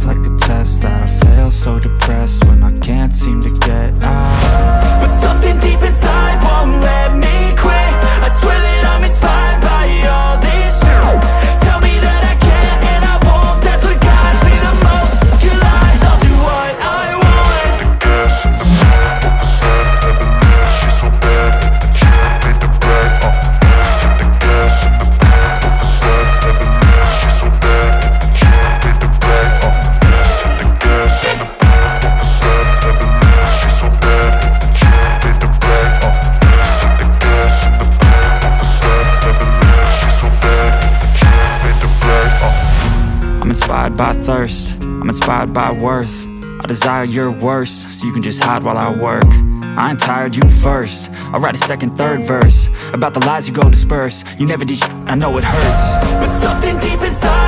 It's like a test that I fail, so depressed when I can't seem to get out. But something deep inside won't let me quit. I swear that I'm inspired by all this shit. Tell me that I can't and I won't. That's what guides me the most. Your lies, I'll do what I want. Inspired by thirst, I'm inspired by worth. I desire your worst, so you can just hide while I work. I ain't tired, you first. I'll write a second, third verse about the lies you go disperse. You never did shit, I know it hurts. But something deep inside